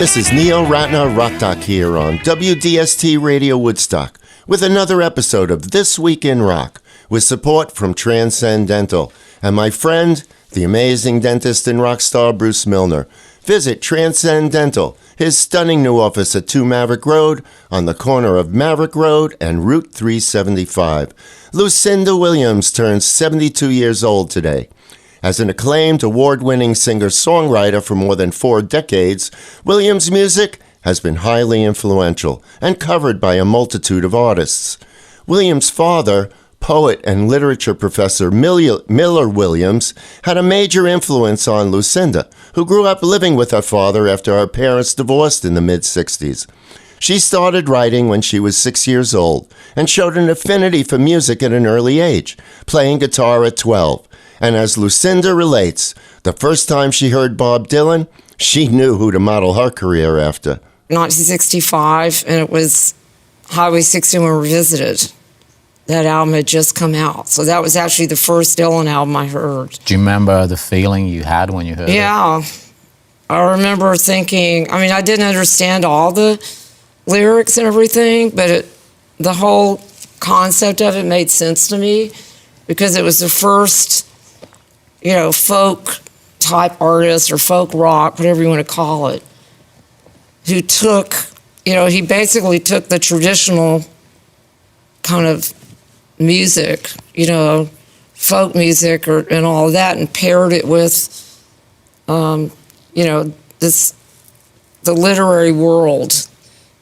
This is Neil Ratner Rock Doc here on WDST Radio Woodstock with another episode of This Week in Rock with support from Transcend Dental and my friend, the amazing dentist and rock star Bruce Milner. Visit Transcend Dental, his stunning new office at 2 Maverick Road on the corner of Maverick Road and Route 375. Lucinda Williams turns 72 years old today. As an acclaimed, award-winning singer-songwriter for more than 4 decades, Williams' music has been highly influential and covered by a multitude of artists. Williams' father, poet and literature professor Milner Williams, had a major influence on Lucinda, who grew up living with her father after her parents divorced in the mid-60s. She started writing when she was 6 years old and showed an affinity for music at an early age, playing guitar at 12. And as Lucinda relates, the first time she heard Bob Dylan, she knew who to model her career after. 1965, and it was Highway 61 Revisited. That album had just come out. So that was actually the first Dylan album I heard. Do you remember the feeling you had when you heard it? Yeah. I remember thinking, I didn't understand all the lyrics and everything, but the whole concept of it made sense to me because it was the first, folk type artist or folk rock, whatever you want to call it, who took, he basically took the traditional kind of music, folk music and all of that, and paired it with, the literary world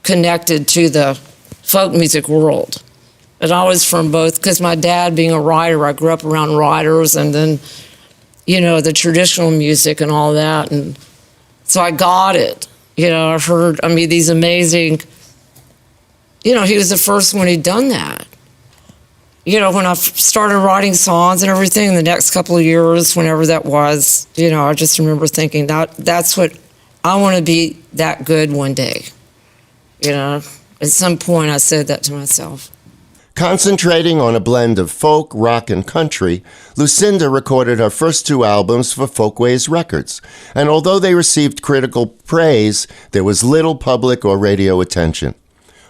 connected to the folk music world. And I was from both, because my dad being a writer, I grew up around writers, and then, the traditional music and all that. And so I got it. I heard, these amazing, he was the first one who'd done that. When I started writing songs and everything, the next couple of years, whenever that was, I just remember thinking that's what, I want to be that good one day. At some point I said that to myself. Concentrating on a blend of folk, rock, and country, Lucinda recorded her first 2 albums for Folkways Records, and although they received critical praise, there was little public or radio attention.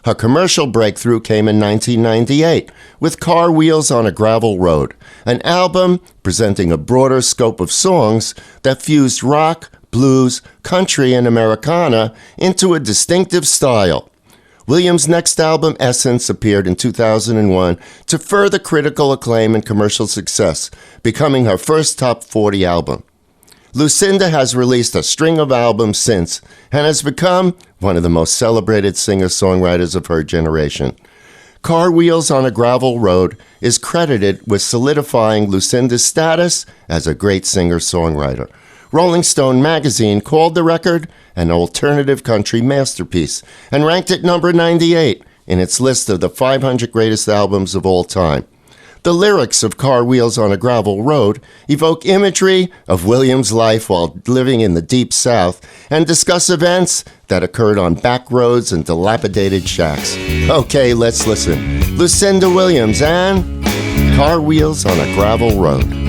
Her commercial breakthrough came in 1998 with Car Wheels on a Gravel Road, an album presenting a broader scope of songs that fused rock, blues, country, and Americana into a distinctive style. Williams' next album, Essence, appeared in 2001 to further critical acclaim and commercial success, becoming her first top 40 album. Lucinda has released a string of albums since and has become one of the most celebrated singer-songwriters of her generation. Car Wheels on a Gravel Road is credited with solidifying Lucinda's status as a great singer-songwriter. Rolling Stone magazine called the record an alternative country masterpiece and ranked it number 98 in its list of the 500 greatest albums of all time. The lyrics of Car Wheels on a Gravel Road evoke imagery of Williams' life while living in the Deep South and discuss events that occurred on back roads and dilapidated shacks. Okay, let's listen. Lucinda Williams and Car Wheels on a Gravel Road.